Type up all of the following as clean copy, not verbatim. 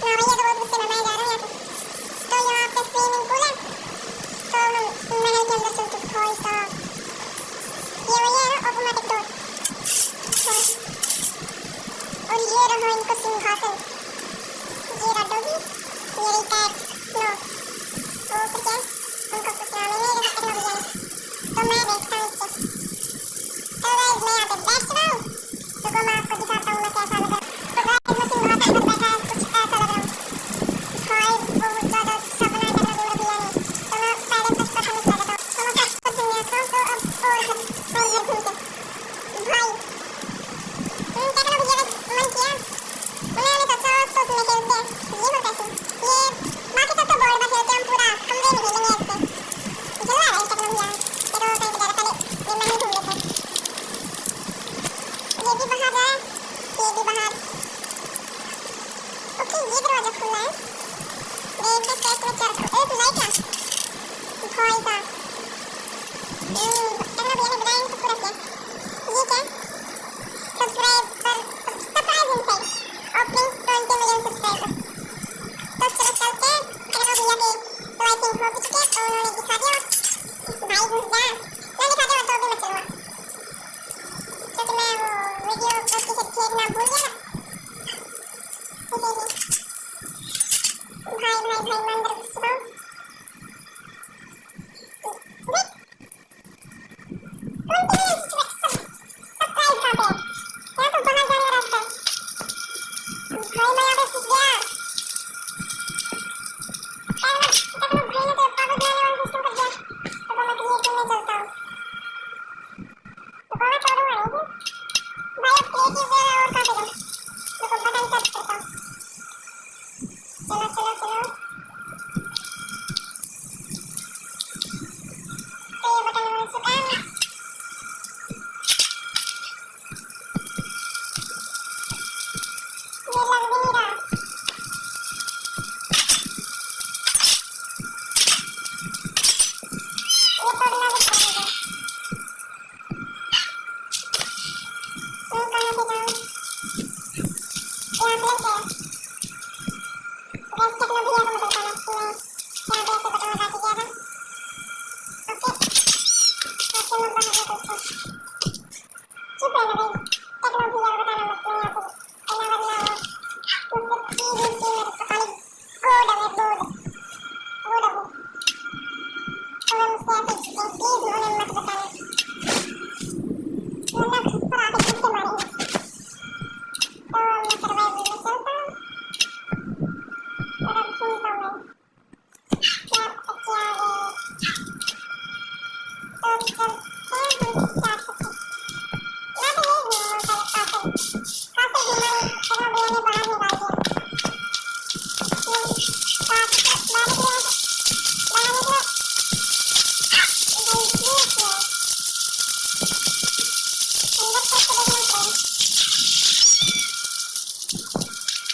हाँ भैया तो बहुत गुस्से में, मैं जा रहा हूँ यहाँ से। तो यहाँ पे स्विमिंग पूल है, तो हम महल के अंदर चलते हैं। भाई साहब ये वही है ना ऑटोमेटिक डोर। और ये रहा इनका सिंहासन, ये रहा डोगी, ये रही कैट नो। तो फिर क्या उनका कुछ नाम है नहीं रहा टेक्नोलॉजी में, तो मैं देखता हूँ इससे। तो गाइस मैं यहाँ पे बैठ चुका हूँ, तो मैं आपको दिखाता हूँ मैं कैसा लग रहा हूँ। तो गाइस मैं सिंहासन पर बैठा कुछ ऐसा लग रहा हूँ। भाई बहुत ज़्यादा अच्छा बना है टेक्नोलॉजी भैया ने, तो मैं पहले फर्स्ट पर्सन में चला जाता हूँ। तो मैं फर्स्ट पर्सन में आता हूँ, तो अब और घर घूमते भाई। टेक्नोलॉजी का मन किया, मैंने सोचा तो उसमें खेलते हैं। ये होता है ये बाकी सब तो बोर्ड में खेलते हैं, हम पूरा कमरे में खेलेंगे इससे। चलो आ रहा है टेक्नोलॉजी, चलो कहीं बेचारा पहले ये मैं ही घूम लेता हूँ। ये भी बाहर है, ये भी बाहर। ओके ये दरवाजा खुला है, देख के स्टेज में चढ़ एक लाइट है भाई साहब। टेक्नोलॉजी ने बनाया तो पूरा किया। ये क्या सब्सक्राइब पर surprise inside opening 20 million subscriber. तो चलो चलते हैं टेक्नोलॉजी के तो आई थिंक हो भी चुके हैं, तो उन्होंने दिखा दिया भाई घुस जा ना, दिखा दिया तो भी मैं चलूँगा क्योंकि मैं वो वीडियो गलती से देखना भूल गया ना, इसीलिए भाई भाई भाई मैं अंदर घुस चुका हूँ। चलो चलो चलो तो ये बटन मिल चुका है, ये लग भी नहीं रहा। ये तोड़ना भी पड़ेगा। कहाँ से जाऊँ, यहाँ पे क्या है गैस टेक्नोलॉजी को मतलब पाना कि मैं यहाँ पे ऐसे बटन लगा के गया था। ओके ऐसे मैं बाहर जाता हूँ। चुप रहना भाई, टेक्नोलॉजी को बताना मत मैं यहाँ पे कहना वरना मुझसे चीज़ मेरे को खाली कोड है बोर्ड वो डबो, तो मैं मुझसे ऐसे प्लीज़ उन्हें मत बताना वरना घर पर आके धक्के मारेंगे। तो मैं सर्वाइवल में चलता हूँ और अब घूमता हूँ मैं क्या पता क्या है। तो चलते हैं हम क्या सकते मैं तो यही घूमा हूँ सारे काफी घूमा हूँ, टेक्नोलॉजी ने बाहर निकाल दिया। बाहर निकलो बाहर निकलो भाई प्लीज है अंदर कैसे देखना चाहिए।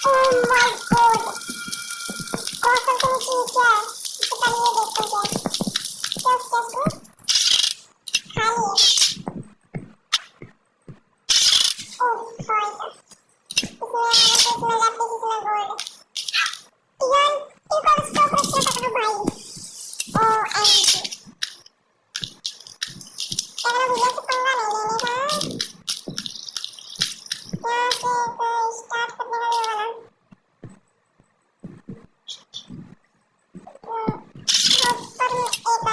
ओह माय गॉड कौन सा चीज क्या है, इससे पहले ये देखते हैं क्या क्या क्या खाली है। ओह भाई इसमें लेफ्ट इसमें गोल्ड टियन टिकल स्टॉप रखना पकड़ो भाई। ओ एमजी टेक्नोलॉजी से पंगा नहीं लेने का, यहाँ से स्टार्ट करने का ये वाला ऊपर में एक आएगा,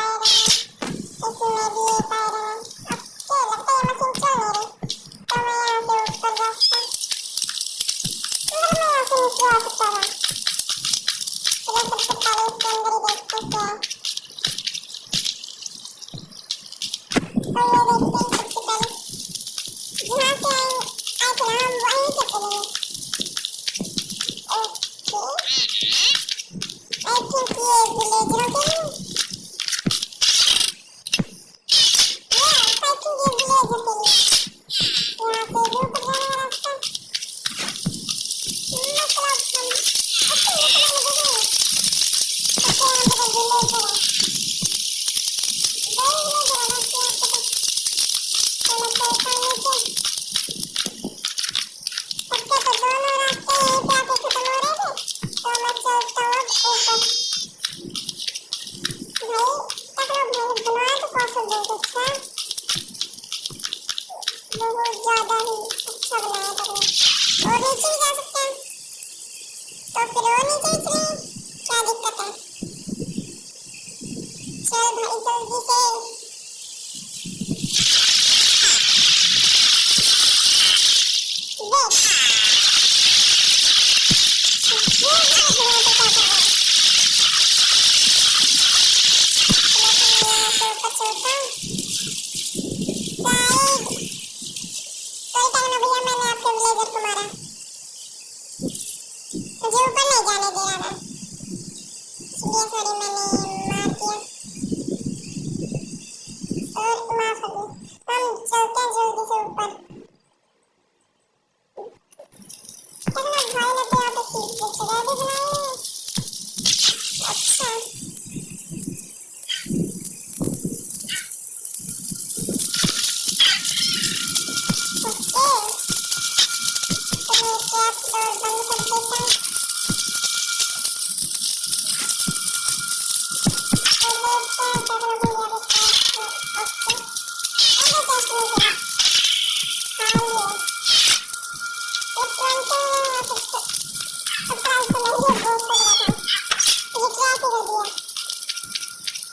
इसमें भी एक आएगा। ओके लगता है ये मशीन चल नहीं रही, तो मैं यहाँ से ऊपर जाता मैं यहाँ से नीचे आ सकता था। चलो सबसे पहले इसके अंदर ही देखते हैं क्या है। तो ये देखते हैं सबसे पहले जहाँ से आए थे ना हम वहीं से चलेंगे। ओके आई थिंक ये विलेजरों के लिए आई थिंक ये विलेजर के लिए यहाँ से भी ऊपर जाने का रास्ता मतलब हम अच्छे ये तो मैंने देखे नहीं। ओके यहाँ पे तो विलेजर है, दो विलेजर है बस यहाँ पे तो मैं चलता हूँ नीचे। ओके तो दोनों रास्ते यहीं पे आके खत्म हो रहे थे, तो मुझे ऊपर नहीं जाने दे रहा था, इसलिए सॉरी मैंने मार दिया और माफ कर दो। हम चलते हैं जल्दी से ऊपर। भाई ने तो यहाँ पे सीट की जगह भी बनाई है। अच्छा ओके, तो मैं कैप डोर बंद कर देता हूँ और देखते हैं क्या करना भैया के साथ। ओके अरे कैसे नहीं करा हाँ ये तुरंत सरप्राइज तो नहीं है, बहुत लग रहा था ये क्या कर दिया।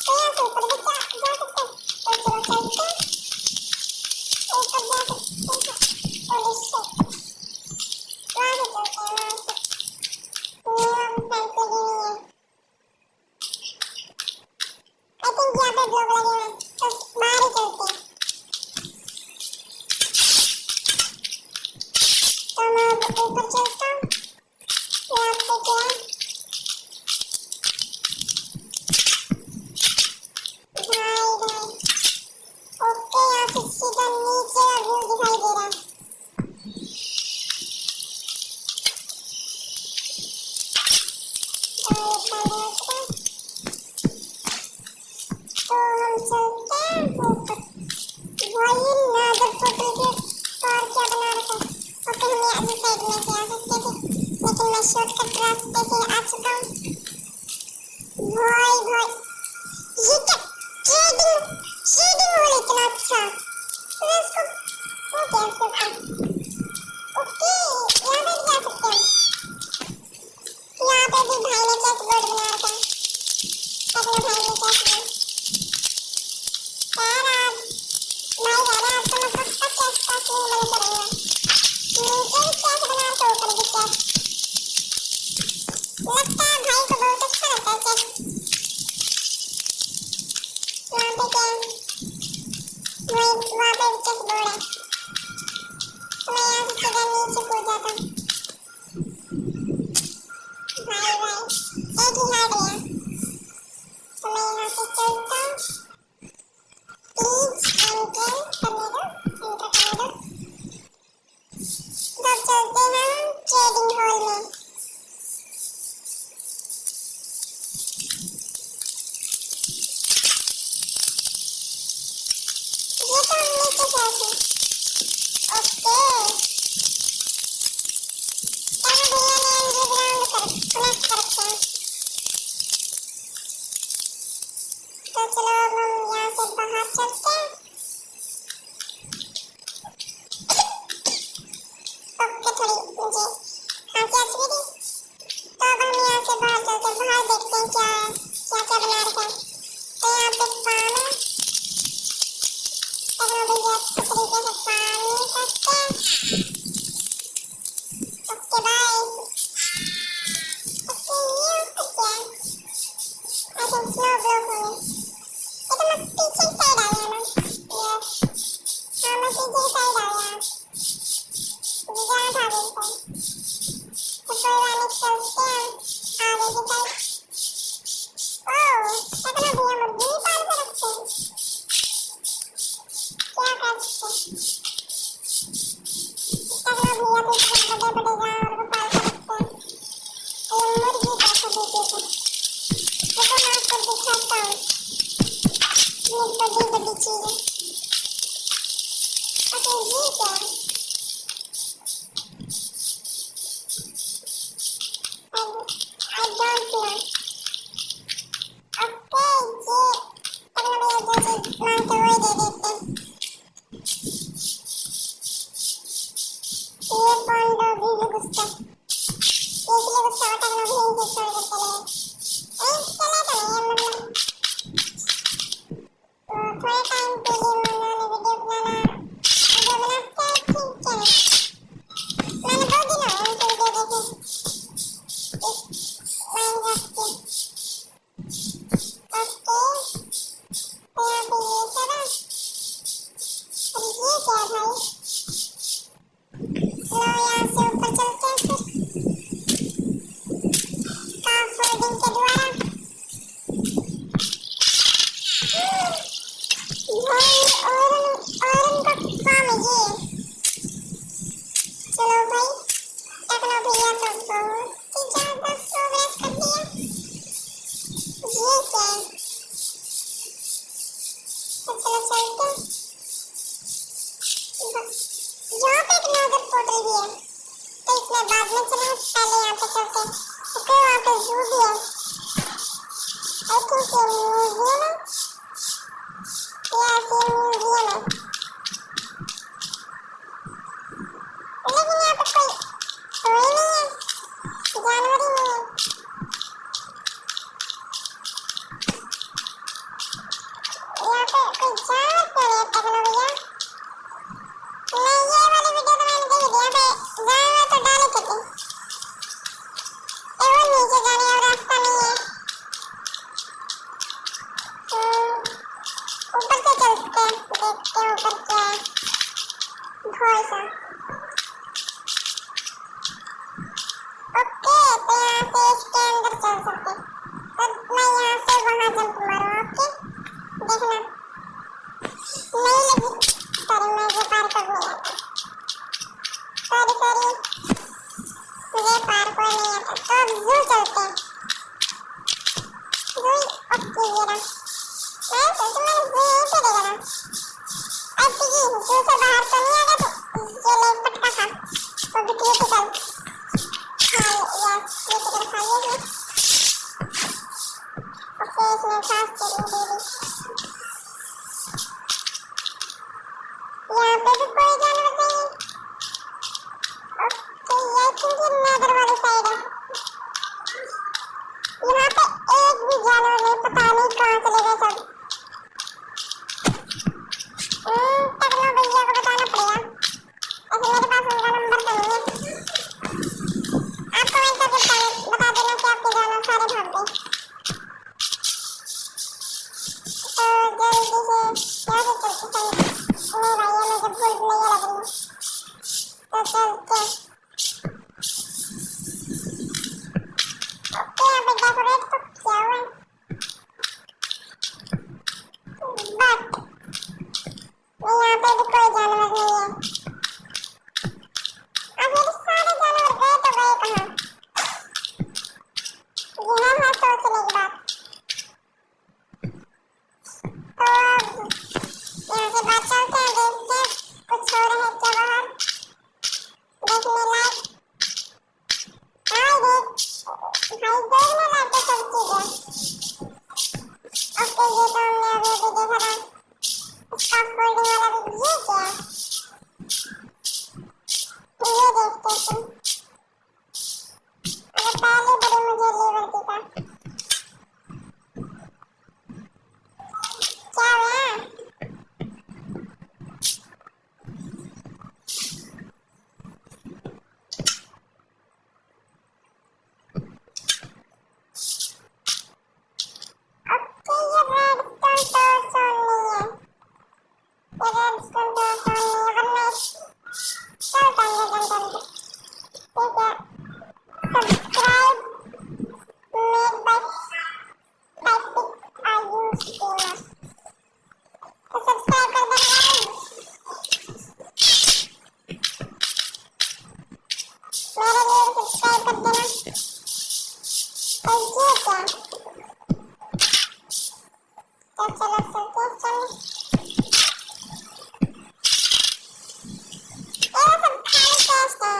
तो यहाँ से ऊपर भी जा सकते हैं, तो चलो चलते हैं ऊपर जा सकते हैं। होली शिट वहाँ से चलते हैं, वहाँ से न्यू फेंस लगी हुई है। आई थिंक यहाँ पे ब्लॉक लगे हुए हैं, तो बाहर ही चलते हैं। तो मैं ऊपर चलता हूँ यहाँ पे क्या भाई भाई। ओके यहाँ से सीधा नीचे का व्यू दिखाई दे रहा है। तो हम चलते हैं ऊपर। वही नादर पोर्टल के पार क्या बना रखा है। ओके हम यहाँ से साइड में से आ सकते थे, लेकिन मैं शॉर्टकट रास्ते से आ चुका हूँ। भाई भाई ये क्या ट्रेडिंग ट्रेडिंग हॉल इतना अच्छा, तो इसको वो कैसे ऊपर। ओके यहाँ पे जा सकते हैं, यहाँ पे भी भाई ने चेस बोर्ड बना रखा है। अपने भाई ने चेस बोर्ड यार आज भाई कह रहा है आज तो मैं पक्का चेस का सीन बंद करूंगा। नीचे भी चेस बना तो ऊपर भी चेस, लगता है भाई को बहुत अच्छा लगता है चेस। वहाँ पे क्या है वहाँ पे भी चेस बोर्ड है, तो मैं यहाँ से सीधा नीचे कूद जाता हूँ। भाई भाई एक ही हार्ड है, तो मैं यहाँ से चलता हूँ। प्लीज एंटर करने दो, एंटर करने दो। तो चलते हैं ट्रेडिंग हॉल में। ये तो हम नीचे से आए थे। ओके चलो भैया ने अंडरग्राउंड कनेक्ट कर रखे हैं, तो चलो अब हम यहाँ से बाहर चलते हैं। ओके थोड़ी मुझे खांसी आ चुकी थी, तो अब हम यहाँ से बाहर चलते हैं। बाहर देखते हैं क्या क्या बना रखा है। तो यहाँ पे फार्म है, तो हम अभी अच्छे तरीके से फार्मिंग करते हैं। Okay bye. ओके ये ऊपर क्या है, आई थिंक स्नो ब्लॉक होंगे। ये तो मैं पीछे साइड आ गया ना, यस हाँ मैं पीछे साइड आ गया, मुझे जाना था अभी से। तो कोई बात नहीं चलते हैं आगे की साइड। ओह इतना भी हम मुर्गी पाल कर रखते हैं, क्या कर सकते हैं। इतना भैया तो इतने बड़े बड़े जानवर को पाल कर रखते हैं, तो ये मुर्गी कैसे देते थे। देखो मैं आपको दिखाता हूँ ये बड़ी बड़ी चीजें। ओके ये क्या है, I don't know. ओके ये तब मैं जो चीज मांगते हुए दे देते हैं। ये कौन लोग भी गुस्सा, इसलिए गुस्सा होता है कि मैं भी इनसे छोड़ कर चले गए। चले तो नहीं है मतलब थोड़े टाइम के लिए उन्होंने वीडियो बनाते हैं ठीक है। मैंने 2 दिन हो गए उनकी वीडियो देखे इस माइनक्राफ्ट की। ओके तो यहाँ पे ये सब है, और ये क्या है भाई। लो यहाँ से ऊपर चलते हैं फिर। भाई देखने लायक तो सब चीजें। ओके ये तो हमने अभी भी देखा था, स्टॉक होल्डिंग वाला भी। ये क्या है? ये देखते हैं। अगर पहले बड़े मुझे लेवल दिखा, क्या हुआ? ओके ये रेडस्टोन तो ऑन नहीं है, ये रेडस्टोन तो ऑन नहीं है, वरना चल टंगे ठीक है। Subscribe made by typical I use gamer, तो सब्सक्राइब कर देना गाइस, मेरे लिए भी सब्सक्राइब कर देना। तो ये क्या, तो चलो चलते हैं चलो। ये सब खाली टेस्ट है।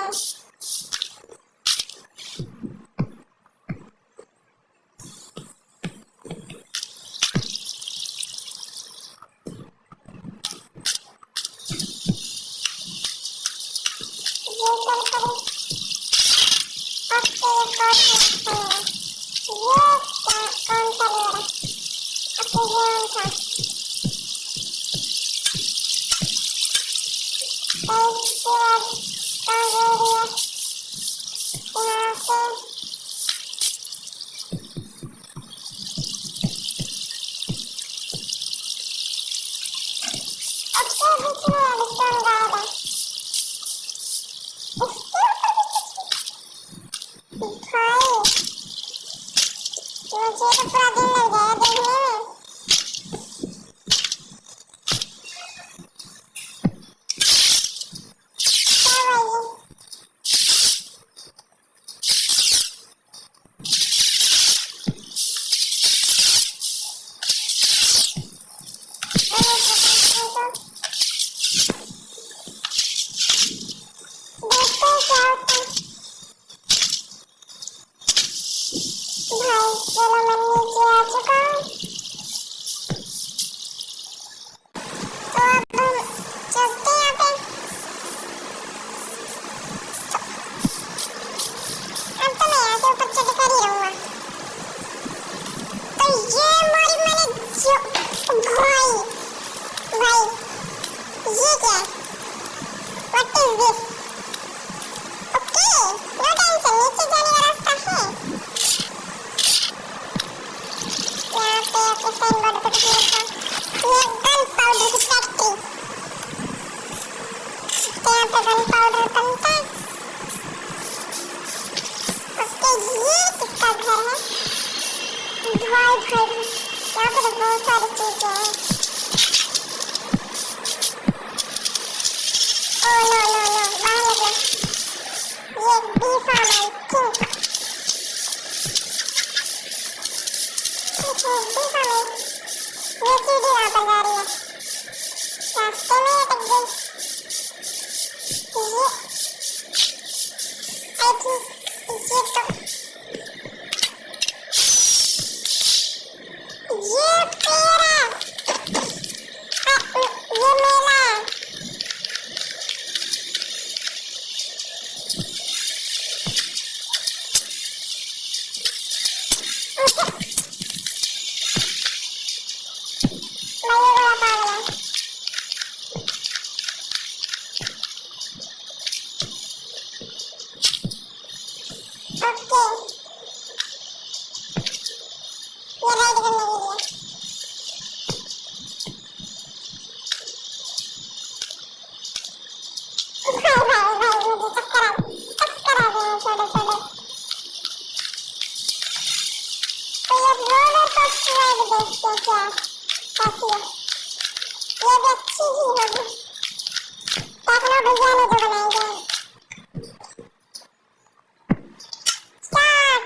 ये चल करो। ओके ये कौन सा है? ये क्या कौन सा ले रहा? ओके ये उनका इसके बाद कहाँ गई रही है? यहाँ से ओके बीच में रेडस्टोन गायब है। इसके ऊपर भाई मुझे तो पूरा दिन लग गया देखने में। क्या हुआ ये? अरे देखो देखते हैं क्या होता है। भाई चलो मैं नीचे आ चुका हूँ, तो अब हम चलते हैं यहाँ पे। अब तो मैं यहाँ से ऊपर चढ़ कर ही रहूँगा। तो ये मोरी मैंने जो भाई भाई ये क्या है? What is this? Okay no tension, नीचे जाने का रास्ता है। यहाँ पे आपके साइन बोर्ड पे कुछ लिखा, ये गन पाउडर की फैक्ट्री, तो यहाँ पे गन पाउडर बनता है। ओके ये किसका घर है? भाई भाई यहाँ पे तो बहुत सारी चीजें हैं। ओह नो नो नो बाहर निकलो। ये बी फार्म आई थिंक, ठीक है बी फार्म है। ये सीढ़ी वहाँ पर जा रही है, रास्ते में अटक गई। ये आई थिंक ये तो ये तेरा ये मेरा। मैं ये बड़ा पागल है। ओके ये राइड करने के लिए। भाई भाई भाई मुझे चक्कर आ गए छोटे छोटे। तो ये रोलर कोस्टर राइड देखते हैं क्या कैसी है? ये भी अच्छी ही होगी, टेक्नो भैया ने जो बनाई है। स्टार्ट।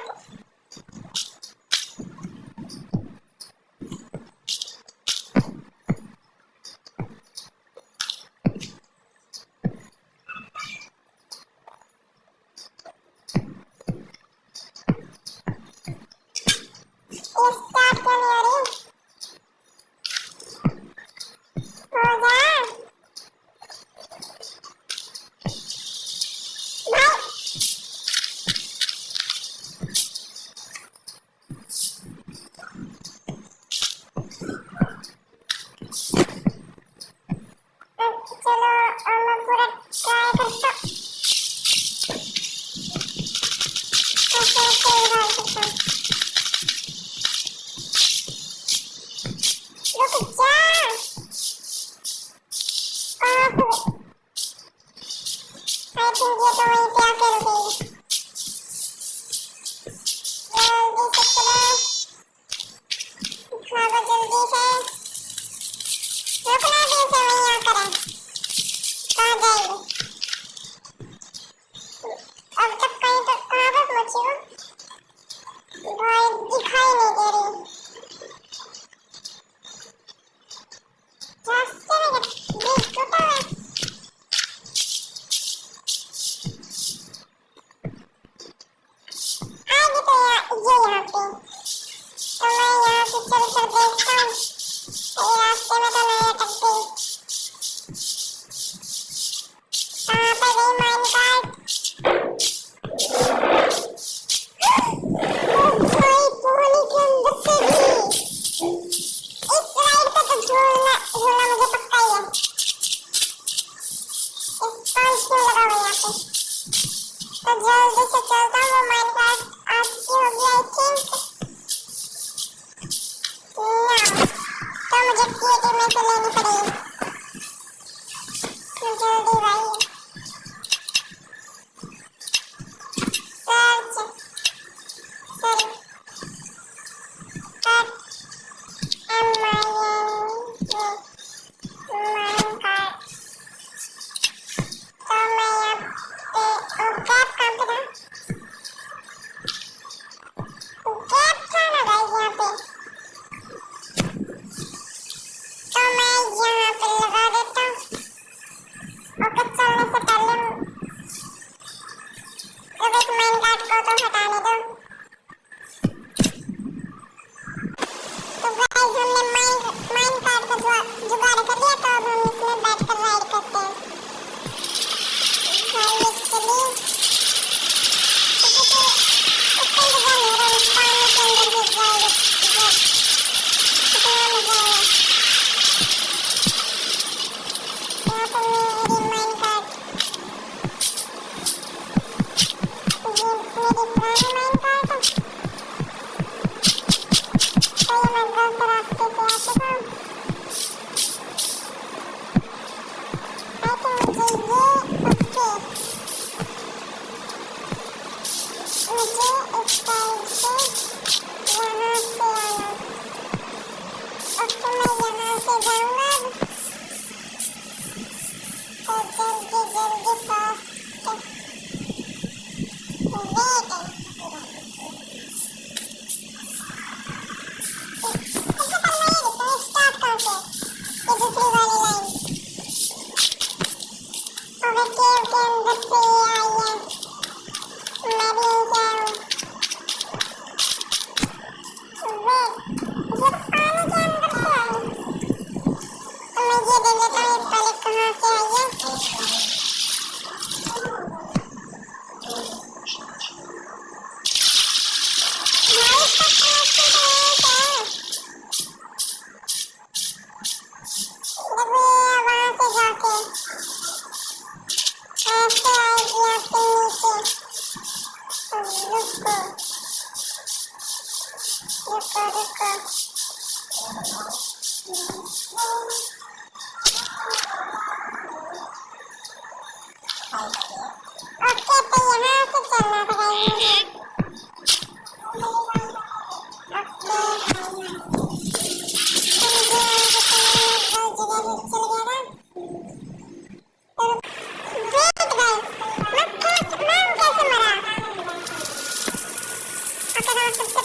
Akan